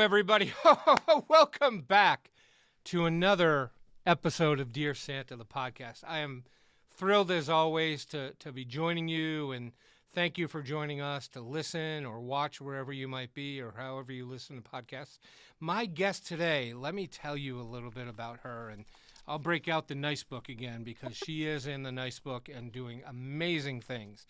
everybody. Welcome back to another episode of Dear Santa, the podcast. I am thrilled, as always, to be joining you, and thank you for joining us to listen or watch wherever you might be or however you listen to podcasts. My guest today, let me tell you a little bit about her, and I'll break out the nice book again because she is in the nice book and doing amazing things.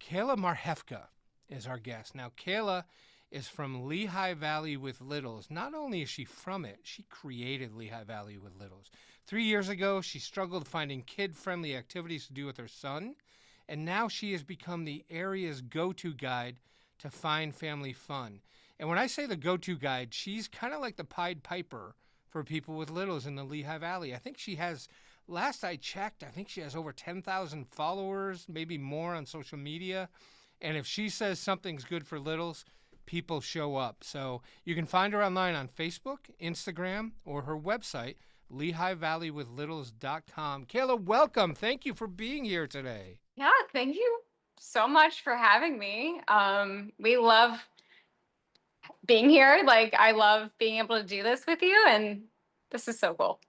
Kayla Marhefka is our guest. Now, Kayla is from Lehigh Valley with Littles. Not only is she from it, she created Lehigh Valley with Littles. 3 years ago, she struggled finding kid-friendly activities to do with her son, and now she has become the area's go-to guide to find family fun. And when I say the go-to guide, she's kind of like the Pied Piper for people with littles in the Lehigh Valley. I think she has, last I checked, I think she has over 10,000 followers, maybe more on social media. And if she says something's good for littles, people show up. So you can find her online on Facebook, Instagram, or her website, LehighValleyWithLittles.com. Kayla, welcome. Thank you for being here today. Yeah, thank you so much for having me. We love being here. I love being able to do this with you, and this is so cool.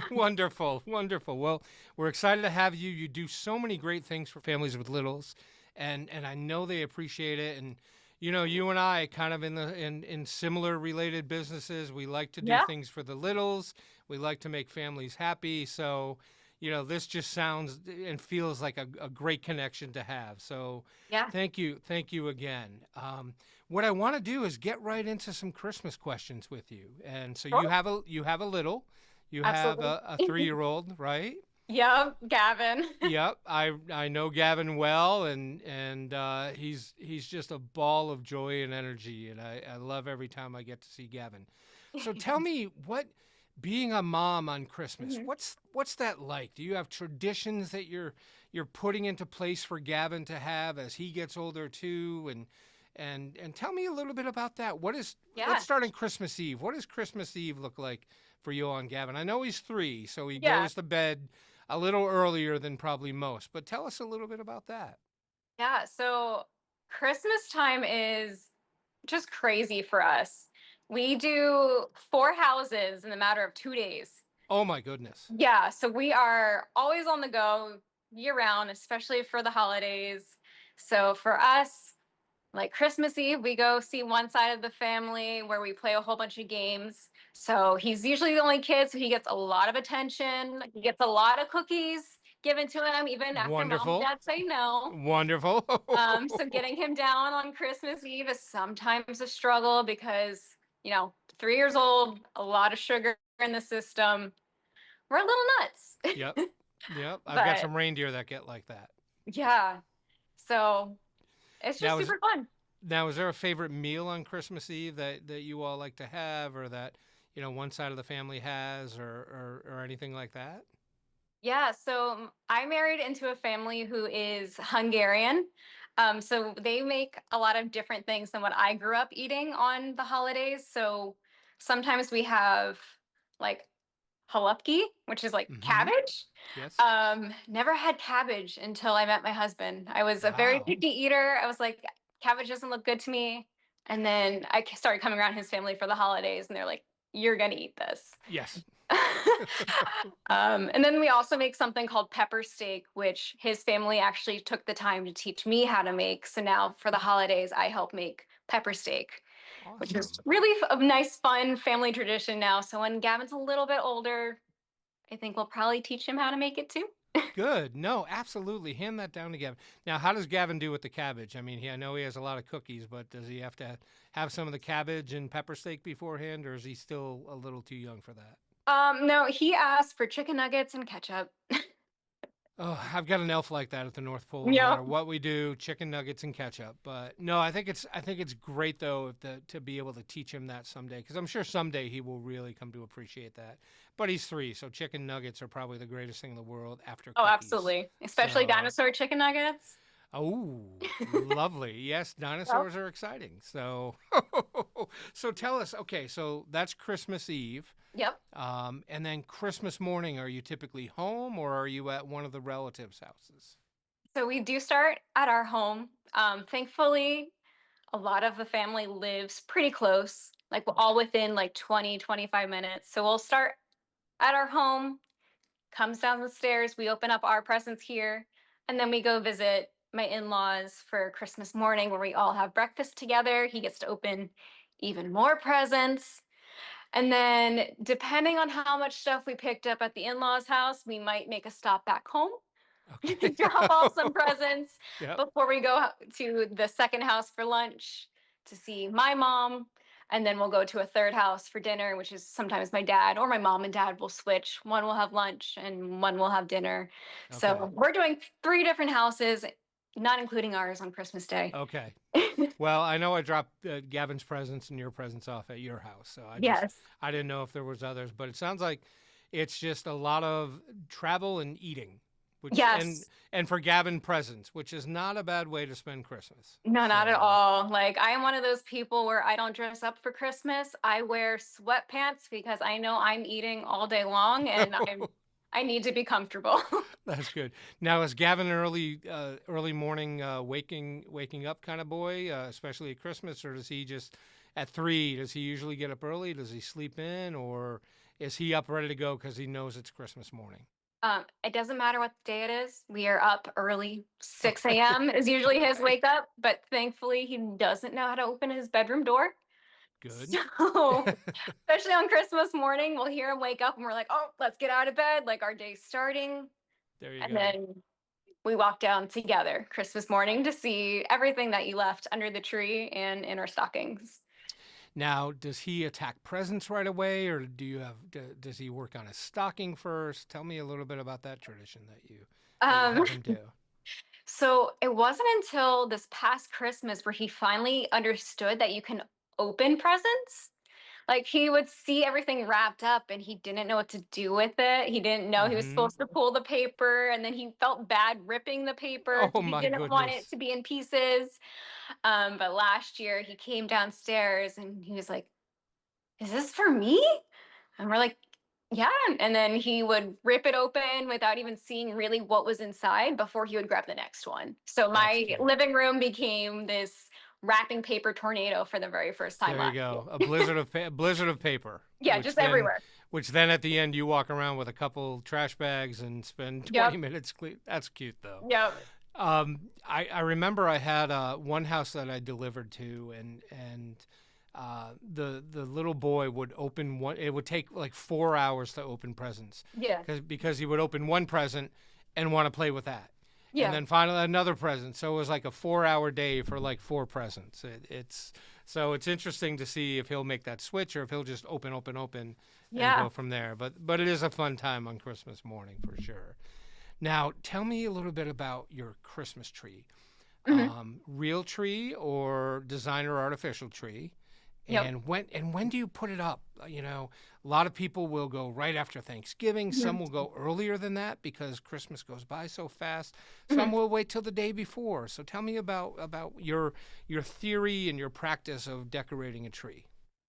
Wonderful, wonderful. Well, we're excited to have you. You do so many great things for families with littles, and I know they appreciate it. And you and I kind of in similar related businesses. We like to do Yeah, things for the littles. We like to make families happy. So, this just sounds and feels like a great connection to have. So, yeah, thank you again. What I want to do is get right into some Christmas questions with you. And so sure. you have a little. You have Absolutely. a 3-year-old, right? Yep, Gavin. Yep, I know Gavin well, and he's just a ball of joy and energy, and I love every time I get to see Gavin. So tell me, what being a mom on Christmas, Mhm. what's that like? Do you have traditions that you're putting into place for Gavin to have as he gets older too? And tell me a little bit about that. Let's Yeah, start on Christmas Eve. What does Christmas Eve look like for you on Gavin? I know he's 3, so he yeah, goes to bed a little earlier than probably most, but tell us a little bit about that. yeah. So Christmas time is just crazy for us. We do 4 houses in the matter of 2 days. Oh my goodness. Yeah, so we are always on the go year round, especially for the holidays. So for us, like Christmas Eve, we go see one side of the family where we play a whole bunch of games. So he's usually the only kid, so he gets a lot of attention. He gets a lot of cookies given to him, even after mom and Wonderful. dad say no. Wonderful. So getting him down on Christmas Eve is sometimes a struggle because, 3 years old, a lot of sugar in the system. We're a little nuts. Yep. Yep. I've got But some reindeer that get like that. yeah, so it's just Now is super fun. now is there a favorite meal on Christmas Eve that you all like to have, or that one side of the family has, or anything like that? Yeah, so I married into a family who is Hungarian. So they make a lot of different things than what I grew up eating on the holidays. So sometimes we have like halupki, which is like Mm-hmm. cabbage. Yes. Never had cabbage until I met my husband. I was a very Wow. picky eater. I was like, cabbage doesn't look good to me. And then started coming around his family for the holidays, and they're like, you're gonna eat this. Yes. And then we also make something called pepper steak, which his family actually took the time to teach me how to make. So now for the holidays, I help make pepper steak, which is Awesome. really a nice, fun family tradition now. So when Gavin's a little bit older, I think we'll probably teach him how to make it too. Good. No, absolutely. Hand that down to Gavin. Now, how does Gavin do with the cabbage? I mean, I know he has a lot of cookies, but does he have to have some of the cabbage and pepper steak beforehand, or is he still a little too young for that? No, he asked for chicken nuggets and ketchup. Oh, I've got an elf like that at the North Pole. No Yep. matter what we do, chicken nuggets and ketchup. But no, I think it's great though to be able to teach him that someday, because I'm sure someday he will really come to appreciate that. But he's 3, so chicken nuggets are probably the greatest thing in the world after Oh, cookies. absolutely. Especially So dinosaur chicken nuggets. oh, lovely. Yes, Yep. dinosaurs are exciting. So, so tell us. Okay, so that's Christmas Eve, Yep. and then Christmas morning. Are you typically home, or are you at one of the relatives' houses? So we do start at our home. Thankfully, a lot of the family lives pretty close. like all within like 20, 25 minutes. So we'll start at our home, comes down the stairs, we open up our presents here, and then we go visit my in-laws for Christmas morning where we all have breakfast together. He gets to open even more presents. And then depending on how much stuff we picked up at the in-laws house, we might make a stop back home, Okay. drop off some presents Yep. before we go to the second house for lunch to see my mom. And then we'll go to a third house for dinner, which is sometimes my dad or my mom and dad will switch. One will have lunch and one will have dinner. Okay. So we're doing three different houses, not including ours on Christmas Day. Okay. Well, I know I dropped Gavin's presents and your presents off at your house, so Yes. I didn't know if there was others, but it sounds like it's just a lot of travel and eating, which Yes. and for Gavin presents, which is not a bad way to spend Christmas. No, not at So, all. Like, I am one of those people where I don't dress up for Christmas. I wear sweatpants because I know I'm eating all day long and I need to be comfortable. that's good. Now, is Gavin an early morning waking up kind of boy, especially at Christmas, or does he just at 3? Does he usually get up early? Does he sleep in, or is he up ready to go because he knows it's Christmas morning? It doesn't matter what day it is. We are up early. 6 Okay. a.m. is usually his Okay. wake up, but thankfully he doesn't know how to open his bedroom door. Good. So, especially on Christmas morning, we'll hear him wake up and we're like, oh, let's get out of bed. Like our day's starting. There you And go. then we walk down together Christmas morning to see everything that you left under the tree and in our stockings. Now, does he attack presents right away, or does he work on his stocking first? Tell me a little bit about that tradition that you Um, have him do. so it wasn't until this past Christmas where he finally understood that you can open presents. Like he would see everything wrapped up and he didn't know what to do with it. He didn't know he was Mm-hmm. supposed to pull the paper and then he felt bad ripping the paper Oh because he my didn't want it goodness. to be in pieces. But last year he came downstairs and he was like, is this for me? And we're like, yeah. And then he would rip it open without even seeing really what was inside before he would grab the next one. So That's my cute. living room became this wrapping paper tornado for the very first time There you last year. go. A blizzard of paper, Yeah, just everywhere. which then at the end you walk around with a couple trash bags and spend 20 Yep. minutes clean. That's cute though. Yep. I remember I had one house that I delivered to, and the little boy would open one. It would take like 4 hours to open presents, Yeah. because he would open one present and want to play with that, and Yeah. then finally another present. So it was like a 4 hour day for like 4 presents. It's interesting to see if he'll make that switch or if he'll just open, and Yeah. go from there. But it is a fun time on Christmas morning for sure. Now, tell me a little bit about your Christmas tree. Mhm. Real tree or designer artificial tree? Yep. And when do you put it up? A lot of people will go right after Thanksgiving. Some Mhm. will go earlier than that because Christmas goes by so fast. Some Mhm. will wait till the day before. So tell me about your theory and your practice of decorating a tree.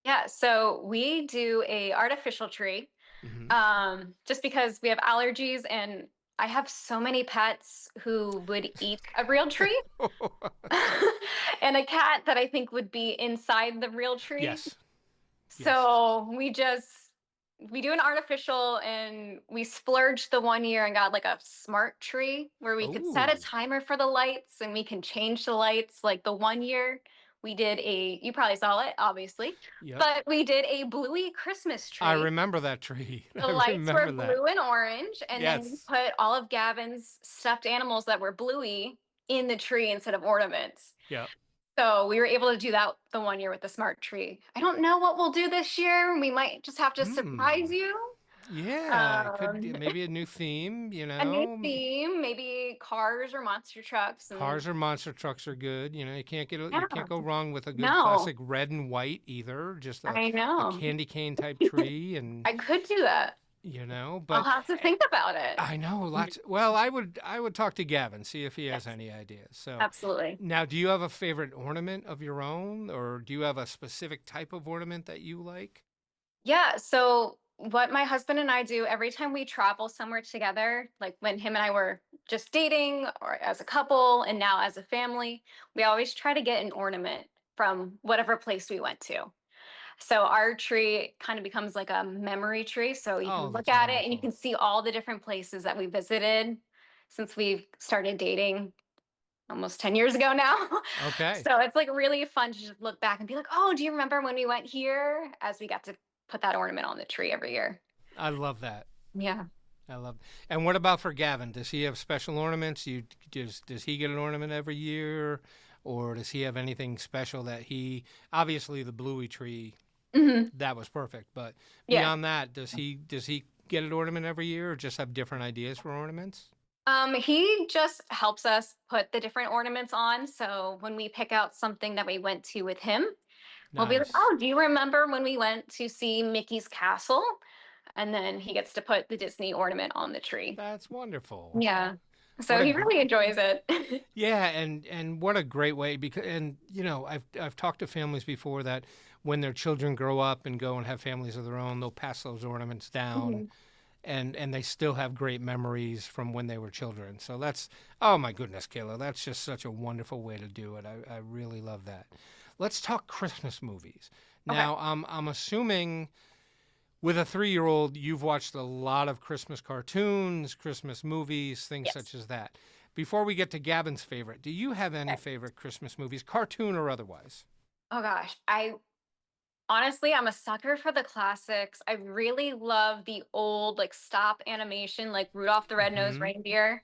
Yeah. So we do a artificial tree, Hmm. just because we have allergies and I have so many pets who would eat a real tree and a cat that I think would be inside the real tree. Yes. Yes. So we do an artificial and we splurged the one year and got like a smart tree where we could set a Oh. timer for the lights and we can change the lights. Like the one year we did you probably saw it, obviously, Yep. but we did a bluey Christmas I tree. remember that tree. The I lights were remember that. blue and orange, and then we Yes. put all of Gavin's stuffed animals that were bluey in the tree instead of ornaments. Yep. So we were able to do that the one year with the smart tree. I don't know what we'll do this year. We might just have to surprise Hmm. you. Yeah, it could Um, maybe a new theme, a new theme, maybe cars or monster trucks, and Cars or monster trucks are good. You yeah, can't go wrong with a good no, classic red and white either. Just a I a know. candy cane type tree, and I could do that. but I'll have to eh, think about it. I know lots. Well, I would talk to Gavin, see if he has Yes, any ideas. So absolutely. now, do you have a favorite ornament of your own, or do you have a specific type of ornament that you like? Yeah. So, what my husband and I do every time we travel somewhere together, like when him and I were just dating or as a couple and now as a family, we always try to get an ornament from whatever place we went to. So our tree kind of becomes like a memory tree. So you can Oh, look that's at it and you wonderful. can see all the different places that we visited since we've started dating almost 10 years ago now. Okay. So it's like really fun to just look back and be like, oh, do you remember when we went here? As we got to put that ornament on the tree every year. I love that. Yeah. I love. And what about for Gavin? Does he have special ornaments? Does he get an ornament every year, or does he have anything special that he obviously the bluey tree Hmm. that was perfect, but Yeah. beyond that, does he get an ornament every year, or just have different ideas for ornaments? He just helps us put the different ornaments on. So when we pick out something that we went to with him, we'll be like, Nice. oh, do you remember when we went to see Mickey's castle? And then he gets to put the Disney ornament on the tree. That's wonderful. Yeah. What So a he really enjoys it. Yeah, and what a great way because and I've talked to families before that when their children grow up and go and have families of their own, they'll pass those ornaments down Mhm. and they still have great memories from when they were children. So that's oh my goodness, Kayla, that's just such a wonderful way to do it. I really love that. Let's talk Christmas movies. Okay. Now, I'm assuming with a 3-year-old, you've watched a lot of Christmas cartoons, Christmas movies, things Yes. such as that. Before we get to Gavin's favorite, do you have any Okay. favorite Christmas movies, cartoon or otherwise? Oh gosh. I honestly, I'm a sucker for the classics. I really love the old like stop animation, like Rudolph the Red-Nosed Mm-hmm. Reindeer.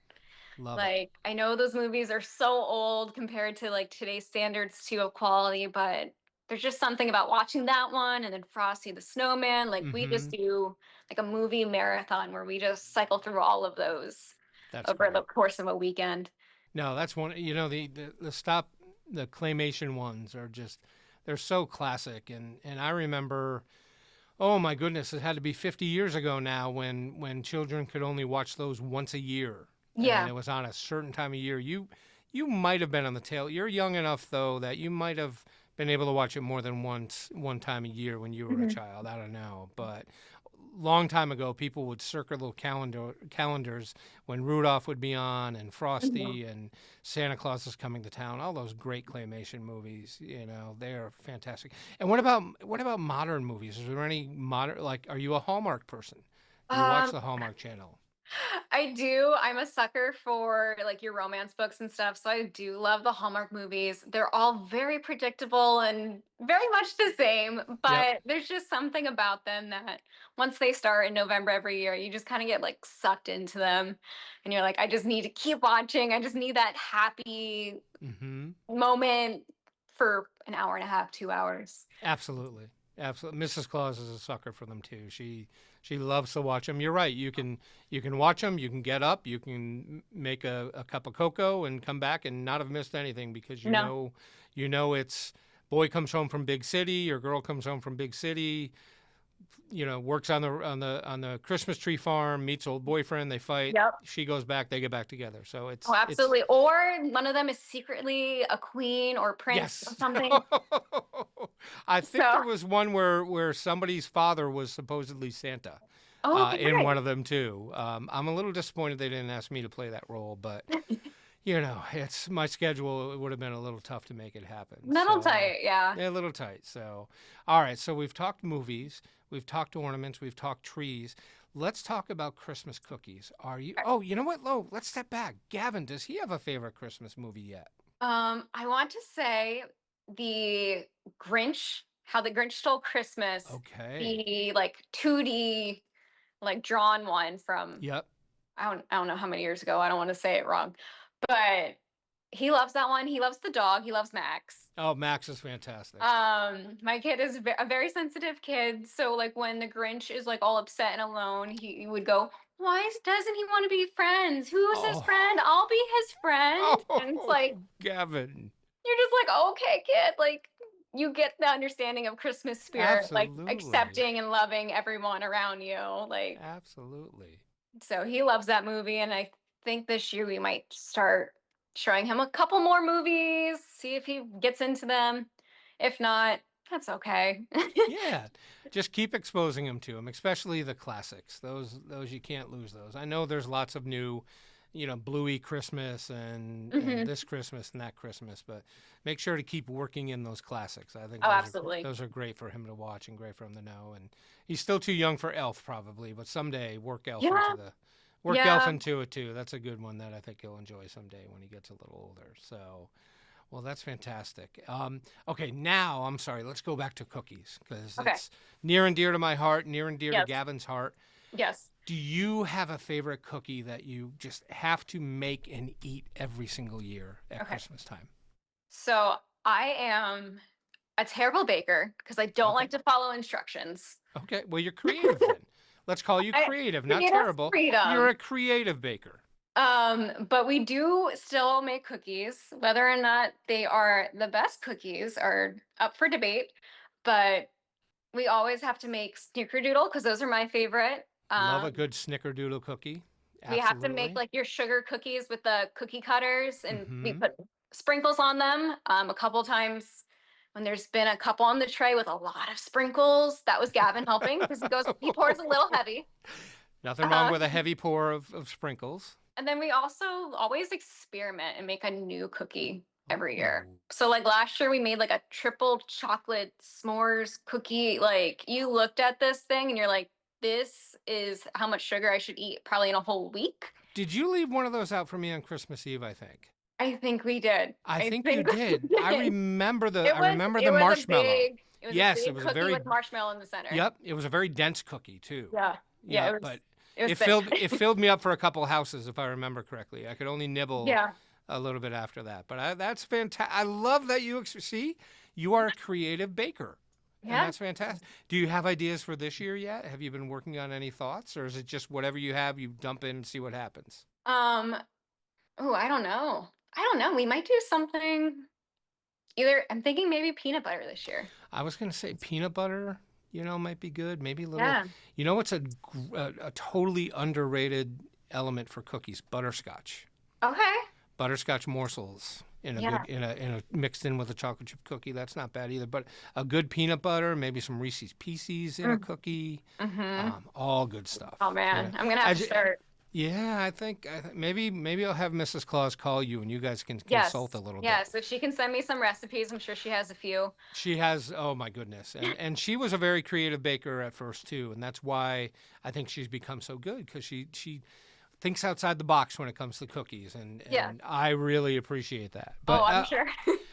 Love it. Like, I know those movies are so old compared to like today's standards too of quality, but there's just something about watching that one and then Frosty the Snowman. Like, we Mm-hmm. just do like a movie marathon where we just cycle through all of those That's over the great. course of a weekend. No, that's one. The claymation ones are just they're so classic, and I remember. Oh my goodness, it had to be 50 years ago now when children could only watch those once a year and Yeah. it was on a certain time of year. You might have been on the tail. You're young enough though that you might have been able to watch it more than one time a year when you were a Mhm. child. I don't know, but long time ago people would circle little calendars when Rudolph would be on and Mhm. Frosty and Santa Claus is coming to town. All those great claymation movies, they are fantastic. And what about modern movies? Is there any modern like are you a Hallmark person? Do you watch Um, the Hallmark Channel? I do. I'm a sucker for like your romance books and stuff. So I do love the Hallmark movies. They're all very predictable and very much the same, Yep. but there's just something about them that once they start in November every year, you just kind of get like sucked into them. And you're like, I just need to keep watching. I just need that happy Mm-hmm. moment for an hour and a half, 2 hours. Absolutely. Absolutely. Mrs. Claus is a sucker for them too. She loves to watch them. You're right. You can watch them. You can get up. You can make a cup of cocoa and come back and not have missed anything because No. it's boy comes home from big city or girl comes home from big city. Works on the Christmas tree farm. Meets old boyfriend. They fight. Yep. She goes back. They get back together. So Oh, it's absolutely. Or one of them is secretly a queen or prince or yes. something. I think So, there was one where somebody's father was supposedly Santa oh, okay, in one great. of them too. I'm a little disappointed they didn't ask me to play that role, but it's my schedule. It would have been a little tough to make it happen. Little So tight, yeah. yeah, a little tight. So all right. So we've talked movies, we've talked ornaments, we've talked trees. Let's talk about Christmas cookies. Are you? Oh, you know what? Lo, let's step back. Gavin, does he have a favorite Christmas movie yet? I want to say the Grinch, How the Grinch Stole Christmas, Okay. the like 2D, like drawn one from Yep. I don't know how many years ago. I don't want to say it wrong, but he loves that one. He loves the dog. He loves Max. Oh, Max is fantastic. My kid is a very sensitive kid, so like when the Grinch is like all upset and alone, he would go, "Why doesn't he want to be friends? Who's his Oh, friend? I'll be his friend." And it's oh, like Gavin. you're just like, "Okay, kid." Like you get the understanding of Christmas spirit, like Absolutely. accepting and loving everyone around you. Like Absolutely. so he loves that movie, and I think this year we might start showing him a couple more movies, see if he gets into them. If not, that's okay. Yeah. Just keep exposing them to them, especially the classics. Those you can't lose those. I know there's lots of new Bluey Christmas and Hmm. this Christmas and that Christmas, but make sure to keep working in those classics. I think Oh, absolutely. those are great for him to watch and great for him to know. And he's still too young for Elf probably, but someday Yeah. work Elf Yeah. into it too. That's a good one that I think he'll enjoy someday when he gets a little older. So, well, that's fantastic. Okay, now I'm sorry. Let's go back to cookies because Okay. it's near and dear to my heart, near and dear to Yes. Gavin's heart. Yes. Do you have a favorite cookie that you just have to make and eat every single year at Okay. Christmas time? So I am a terrible baker because I don't Okay. like to follow instructions. Okay. Well, you're creative then. Let's call you I creative, not creative terrible. You're freedom. a creative baker. But we do still make cookies. Whether or not they are the best cookies are up for debate. But we always have to make snickerdoodle because those are my favorite. Love a good snickerdoodle cookie. We have to make Absolutely. like your sugar cookies with the cookie cutters, and we Mm-hmm. put sprinkles on them. A couple times when there's been a couple on the tray with a lot of sprinkles, that was Gavin helping because he pours a little heavy. Nothing wrong Uh, with a heavy pour of sprinkles. and then we also always experiment and make a new cookie every year. Oh. So like last year we made like a triple chocolate s'mores cookie. Like you looked at this thing and you're like, this is how much sugar I should eat probably in a whole week. Did you leave one of those out for me on Christmas Eve, I think? I think we did. I I think you think we did. did. I remember the marshmallow. It was a Yes, it big was a cookie very with marshmallow in the center. Yep, it was a very dense cookie too. Yeah. Yeah, Yep, but it was thick. it filled me up for a couple houses if I remember correctly. I could only nibble Yeah. a little bit after that. But that's fantastic. I love that see you are a creative baker. And Yeah. that's fantastic. Do you have ideas for this year yet? Have you been working on any thoughts or is it just whatever you have you dump in and see what happens? Um, oh, I don't know. I don't know. We might do something either I'm thinking maybe peanut butter this year. I was going to say peanut butter, might be good. Maybe a little. Yeah. What's a totally underrated element for cookies? Butterscotch. Okay. Butterscotch morsels in a Yeah. good in a mixed in with a chocolate chip cookie. That's not bad either. But a good peanut butter, maybe some Reese's Pieces in a Mm. cookie. Mm-hmm. All good stuff. Oh man, I'm gonna have to start. Yeah, maybe I'll have Mrs. Claus call you and you guys can Yes. consult a little bit. Yes. If she can send me some recipes, I'm sure she has a few. She has, oh my goodness. And she was a very creative baker at first too. And that's why I think she's become so good because she thinks outside the box when it comes to cookies. Yeah. And I really appreciate that. Oh, But I'm sure.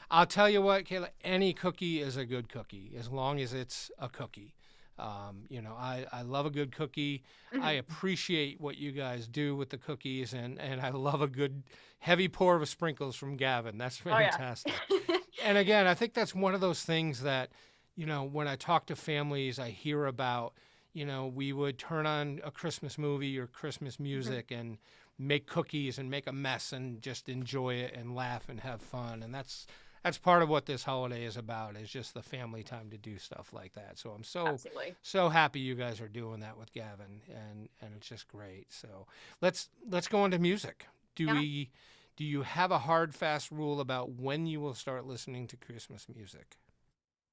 I'll tell you what, Kayla, any cookie is a good cookie as long as it's a cookie. I love a good cookie. I Mhm. appreciate what you guys do with the cookies, and I love a good heavy pour of sprinkles from Gavin. That's Oh yeah. fantastic. And again, I think that's one of those things that, when I talk to families, I hear about, we would turn on a Christmas movie or Christmas music and make cookies and make a mess and just enjoy it and laugh and have fun. And that's part of what this holiday is about is just the family time to do stuff like that. So I'm Absolutely. so happy you guys are doing that with Gavin and it's just great. So let's go into music. Yeah. Do you have a hard fast rule about when you will start listening to Christmas music?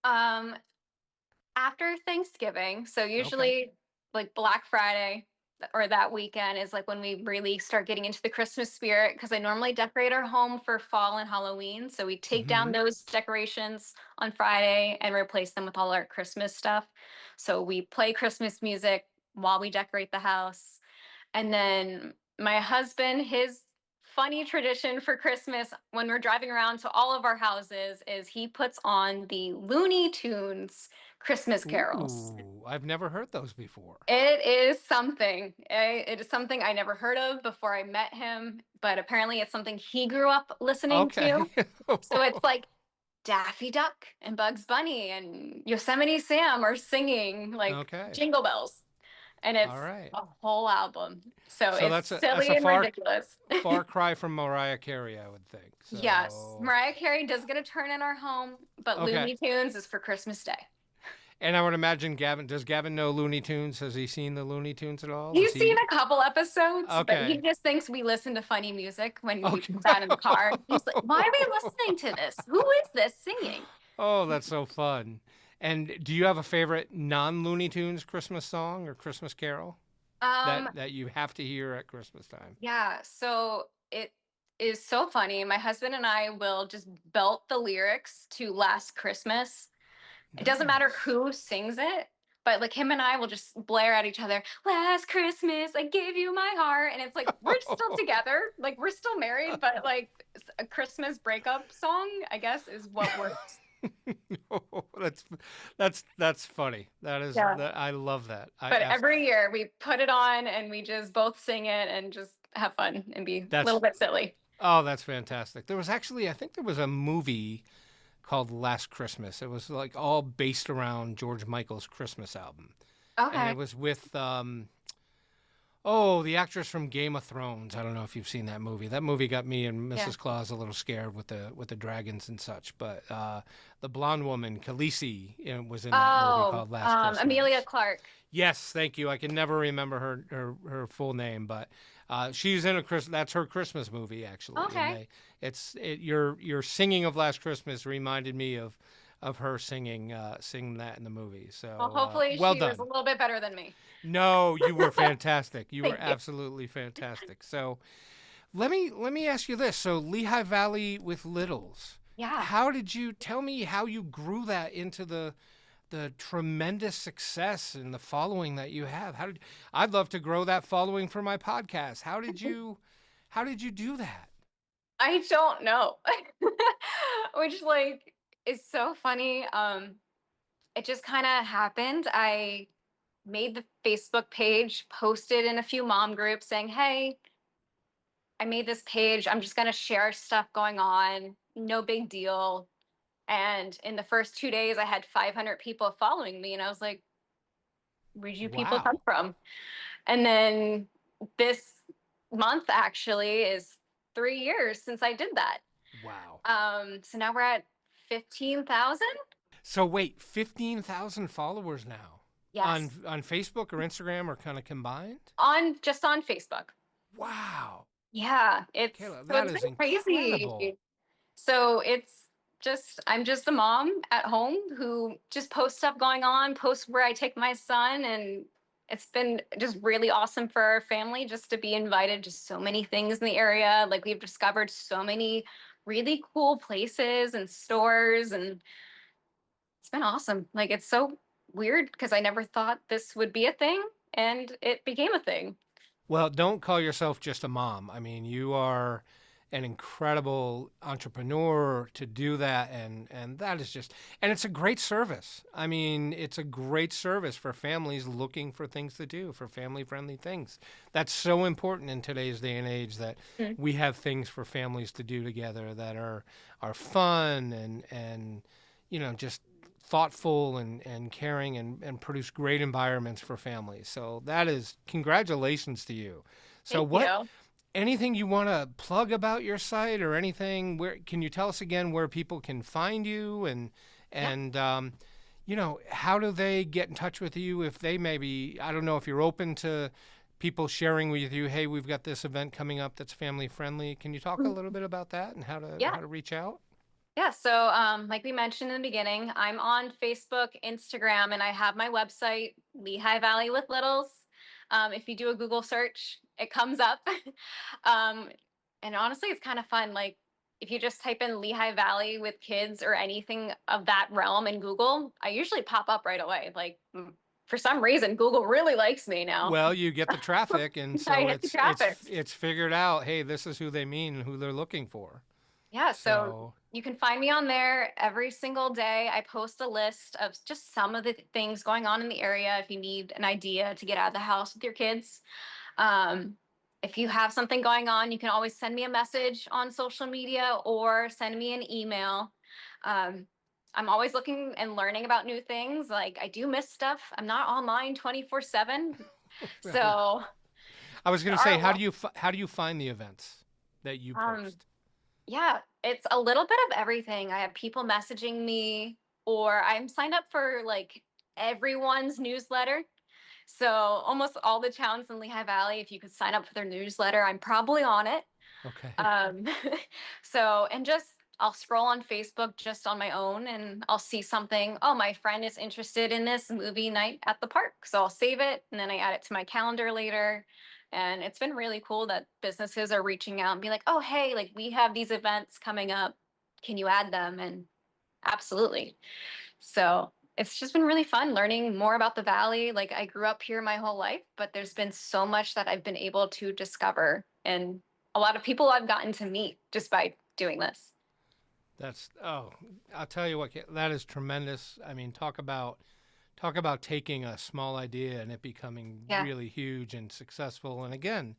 Um, After Thanksgiving, so Okay. usually like Black Friday or that weekend is like when we really start getting into the Christmas spirit because I normally decorate our home for fall and Halloween. So we take down Hmm. those decorations on Friday and replace them with all our Christmas stuff. So we play Christmas music while we decorate the house. And then my husband, his funny tradition for Christmas when we're driving around to all of our houses is he puts on the Looney Tunes Christmas carols. Ooh, I've never heard those before. It is something. It is something I never heard of before I met him, but apparently it's something he grew up listening Okay. to. So it's like Daffy Duck and Bugs Bunny and Yosemite Sam are singing like Okay. Jingle Bells. And it's All right. a whole album. So So it's that's silly a and ridiculous. far cry from Mariah Carey, I would think. Yes, So Mariah Carey does get a turn in our home, but okay. Looney Tunes is for Christmas Day. And I would imagine does Gavin know Looney Tunes? Has he seen the Looney Tunes at all? He's Is seen he a couple episodes, but he okay? just thinks we listen to funny music when we Okay. put that in the car. He's like, why are we listening to this? Who is this singing? Oh, that's so fun. And do you have a favorite non Looney Tunes Christmas song or Christmas carol? Um, that you have to hear at Christmas time? yeah, so it is so funny. My husband and I will just belt the lyrics to Last Christmas. It doesn't matter Nice. who sings it, but like him and I will just blare at each other, "Last Christmas, I gave you my heart." And it's like we're still together, like we're still married, but like a Christmas breakup song, I guess, is what works. that's that's funny. Yeah. That I love that. But every year we put it on and we just both sing it and just have fun and be a little That's bit silly. oh, that's fantastic. There was actually, I think there was a movie called Last Christmas. It was like all based around George Michael's Christmas album, and Okay. it was with oh, the actress from Game of Thrones. I don't know if you've seen that movie. That movie got me and Yeah. Mrs. Claus a little scared with the dragons and such. But the blonde woman, Khaleesi, was in that movie Oh, called Last Amelia Christmas. Clark. Yes, thank you. I can never remember her full name, but she's in a Chris. That's her Christmas movie actually, and Okay. your singing of Last Christmas reminded me of her singing that in the movie. Well, So hopefully well she was a done. little bit better than me. No, you were fantastic. You were Thank you. absolutely fantastic. So let me ask you this. So Lehigh Valley with Littles. Yeah. How did you tell me how you grew that into the tremendous success and the following that you have? How did I'd love to grow that following for my podcast. How did you do that? I don't know. Which like is so funny. It just kind of happened. I made the Facebook page, posted in a few mom groups saying, "Hey, I made this page. I'm just going to share stuff going on. No big deal." And in the first 2 days I had 500 people following me and I was like, "Where'd you people come Wow. from?" And then this month actually is 3 years since I did that. Wow. So now we're at 15,000? So wait, 15,000 followers now Yes. on Facebook or Instagram or kind of combined? On just on Facebook. Wow. Yeah, Kayla, so that it's is been incredible. crazy. So it's just I'm just the mom at home who just posts stuff going on, posts where I take my son, and it's been just really awesome for our family just to be invited to so many things in the area. Like we've discovered so many really cool places and stores and it's been awesome. Like it's so weird because I never thought this would be a thing and it became a thing. Well, don't call yourself just a mom. I mean, you are an incredible entrepreneur to do that, and that is just and it's a great service. I mean, it's a great service for families looking for things to do, for family-friendly things. That's so important in today's day and age that Mm. we have things for families to do together that are fun and just thoughtful and caring and produce great environments for families. So that is congratulations to you. So Thank what you. anything you want to plug about your site or anything where can you tell us again where people can find you Yeah. and how do they get in touch with you if they maybe I don't know if you're open to people sharing with you, hey, we've got this event coming up that's family friendly. Can you talk a Mm. little bit about that and Yeah. how to reach out? Yeah, so like we mentioned in the beginning, I'm on Facebook, Instagram, and I have my website, Lehigh Valley with Littles. If you do a Google search, it comes up. um, and honestly, it's kind of fun. Like if you just type in Lehigh Valley with kids or anything of that realm in Google, I usually pop up right away. Like for some reason, Google really likes me now. Well, you get the traffic, and I so hit the traffic. it's figured out. Hey, this is who they mean, and who they're looking for. Yeah, so So, you can find me on there every single day. I post a list of just some of the things going on in the area if you need an idea to get out of the house with your kids. Um, if you have something going on, you can always send me a message on social media or send me an email. Um, I'm always looking and learning about new things. Like I do miss stuff. I'm not online 24/7. well, So I was going there to say, are a lot. how do you find the events that you Um, post? Yeah, it's a little bit of everything. I have people messaging me, or I'm signed up for like everyone's newsletter. So almost all the towns in Lehigh Valley, if you could sign up for their newsletter, I'm probably on it. Okay. Um, so and just I'll scroll on Facebook just on my own and I'll see something. Oh, my friend is interested in this movie night at the park. So I'll save it and then I add it to my calendar later. And it's been really cool that businesses are reaching out and be like, oh, hey, like we have these events coming up. Can you add them? And absolutely. So it's just been really fun learning more about the valley. Like I grew up here my whole life, but there's been so much that I've been able to discover and a lot of people I've gotten to meet just by doing this. That's I'll tell you what, that is tremendous. I mean, talk about taking a small idea and it becoming Yeah. really huge and successful. And again,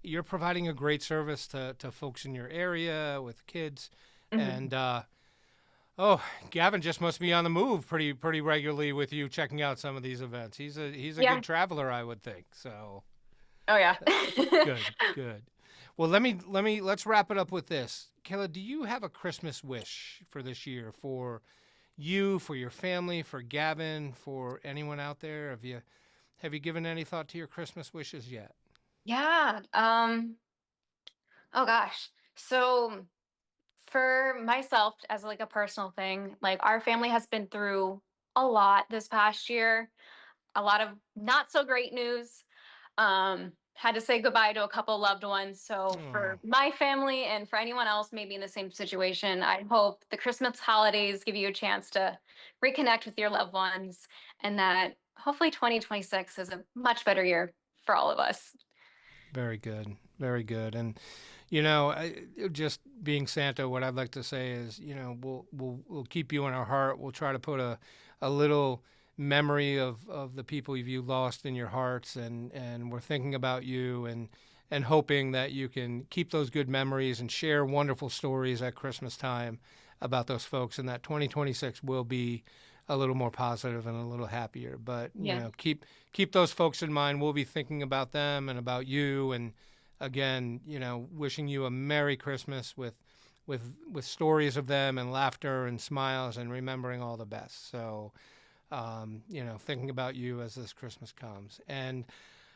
you're providing a great service to folks in your area with kids. Mhm. And oh, Gavin just must be on the move pretty regularly with you checking out some of these events. He's a Yeah. good traveler, I would think. So Oh yeah. good, good. Well, let's wrap it up with this. Kayla, do you have a Christmas wish for this year for you, for your family, for Gavin, for anyone out there? Have you given any thought to your Christmas wishes yet? Yeah. Oh gosh. So for myself as like a personal thing, like our family has been through a lot this past year, a lot of not so great news. Had to say goodbye to a couple loved ones. So Oh, for my family and for anyone else maybe in the same situation, I hope the Christmas holidays give you a chance to reconnect with your loved ones and that hopefully 2026 is a much better year for all of us. very good, very good. And just being Santa, what I'd like to say is, we'll keep you in our heart. We'll try to put a little memory of the people you lost in your hearts, and we're thinking about you and hoping that you can keep those good memories and share wonderful stories at Christmas time about those folks, and that 2026 will be a little more positive and a little happier. But Yeah. keep those folks in mind. We'll be thinking about them and about you, and again, wishing you a Merry Christmas with stories of them and laughter and smiles and remembering all the best. So, thinking about you as this Christmas comes. And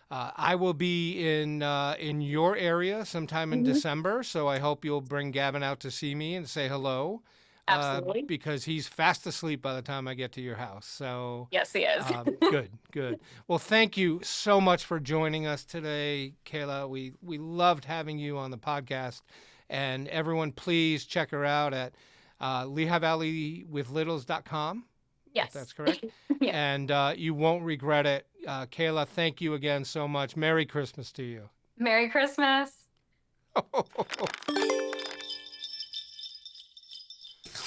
I will be in your area sometime in Mhm. December, so I hope you'll bring Gavin out to see me and say hello, Absolutely. because he's fast asleep by the time I get to your house. So, Yes, he is. good, good. Well, thank you so much for joining us today, Kayla. We loved having you on the podcast, and everyone, please check her out at LehighValleyWithLittles.com, if Yes. that's correct. Yeah. And you won't regret it. Kayla, thank you again so much. Merry Christmas to you. Merry Christmas.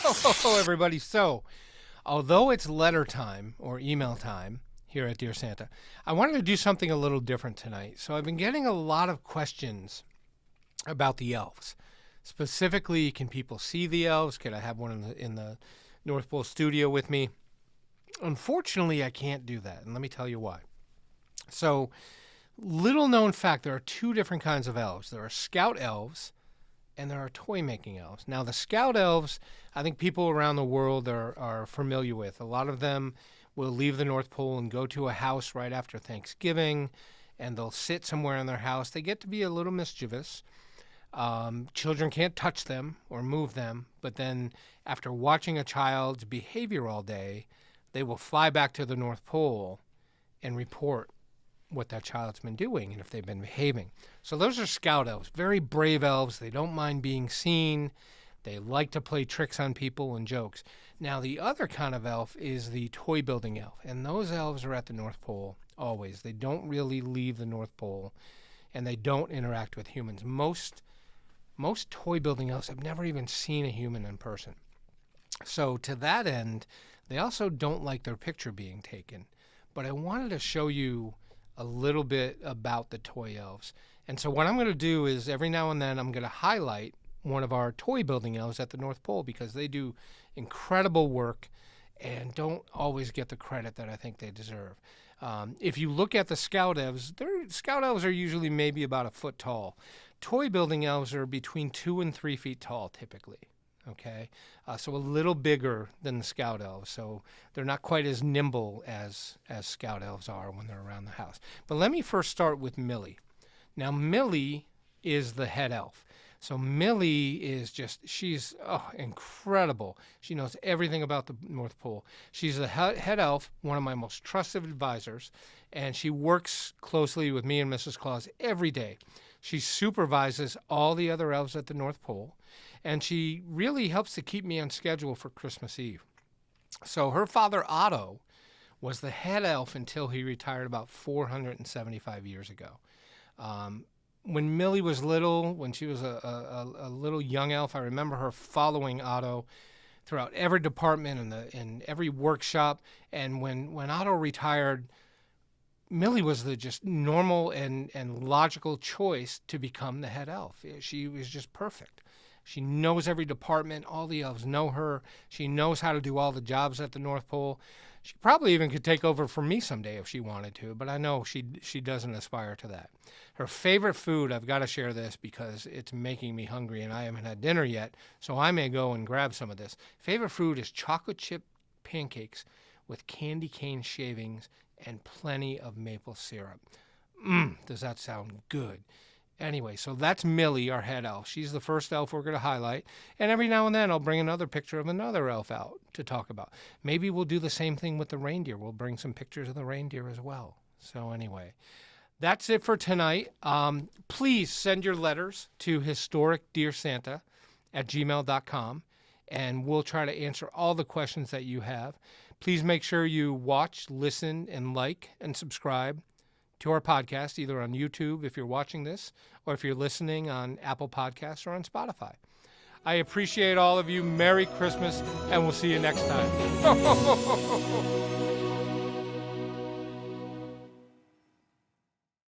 Oh, everybody. So, although it's letter time or email time here at Dear Santa, I wanted to do something a little different tonight. So, I've been getting a lot of questions about the elves. Specifically, can people see the elves? Could I have one in the North Pole studio with me? Unfortunately, I can't do that, and let me tell you why. So, little known fact, there are two different kinds of elves. There are scout elves and there are toy making elves. Now, the scout elves, I think people around the world are familiar with. A lot of them will leave the North Pole and go to a house right after Thanksgiving, and they'll sit somewhere in their house. They get to be a little mischievous. Children can't touch them or move them, but then after watching a child's behavior all day, they will fly back to the North Pole and report what that child's been doing and if they've been behaving. So those are scout elves, very brave elves. They don't mind being seen. They like to play tricks on people and jokes. Now, the other kind of elf is the toy building elf, and those elves are at the North Pole always. They don't really leave the North Pole, and they don't interact with humans. Most toy building elves have never even seen a human in person. So to that end, they also don't like their picture being taken. But I wanted to show you a little bit about the toy elves. And so what I'm going to do is every now and then I'm going to highlight one of our toy building elves at the North Pole because they do incredible work and don't always get the credit that I think they deserve. If you look at the scout elves are usually maybe about a foot tall. Toy building elves are between 2 and 3 feet tall typically. Okay, so a little bigger than the scout elves. So they're not quite as nimble as scout elves are when they're around the house. But let me first start with Millie. Now Millie is the head elf. So Millie is she's incredible. She knows everything about the North Pole. She's the head elf, one of my most trusted advisors, and she works closely with me and Mrs. Claus every day. She supervises all the other elves at the North Pole, and she really helps to keep me on schedule for Christmas Eve. So her father, Otto, was the head elf until he retired about 475 years ago. When Millie was little, when she was a little young elf, I remember her following Otto throughout every department and in every workshop. And when Otto retired, Millie was the just normal and logical choice to become the head elf. She was just perfect. She knows every department. All the elves know her. She knows how to do all the jobs at the North Pole. She probably even could take over for me someday if she wanted to, but I know she doesn't aspire to that. Her favorite food, I've got to share this because it's making me hungry and I haven't had dinner yet, so I may go and grab some of this. Favorite food is chocolate chip pancakes with candy cane shavings and plenty of maple syrup. Does that sound good? Anyway, so that's Millie, our head elf. She's the first elf we're going to highlight. And every now and then I'll bring another picture of another elf out to talk about. Maybe we'll do the same thing with the reindeer. We'll bring some pictures of the reindeer as well. So anyway, that's it for tonight. Please send your letters to historicdearsanta@gmail.com, and we'll try to answer all the questions that you have. Please make sure you watch, listen, and like and subscribe to our podcast, either on YouTube if you're watching this, or if you're listening on Apple Podcasts or on Spotify. I appreciate all of you. Merry Christmas, and we'll see you next time.